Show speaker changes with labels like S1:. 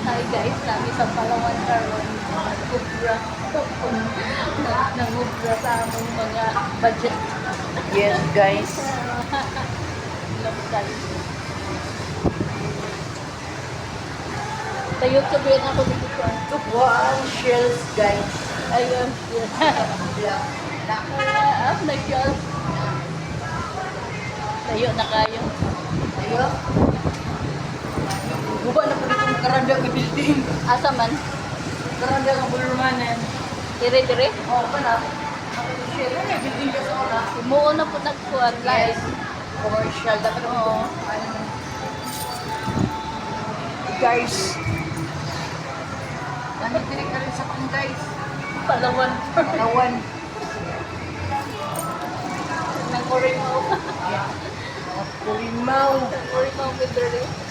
S1: Hi guys, kami sa Palawan karon. Nangubra. Nangubra sa among mga budget.
S2: Yes, guys.
S1: Local. Tayot sabihin ako dito ko.
S2: Wow, shells, guys.
S1: Ayun. Nag-shelf. Tayo na kayo.
S2: Ayo. Guba na po dito karanda ng building.
S1: Asa man?
S2: Karanda ng bulurmanan.
S1: Dire-dire?
S2: Oh, pa na. Ako yung shell. Ano yung building ka sa una?
S1: Imuo na po nagkuhan.
S2: Yes. Commercial. Dapat
S1: Oo.
S2: Guys. Nandito rin ka rin sa pang guys.
S1: Palawan.
S2: Palawan.
S1: Nang Orimaw.
S2: Kurimaw.
S1: Nang Orimaw with the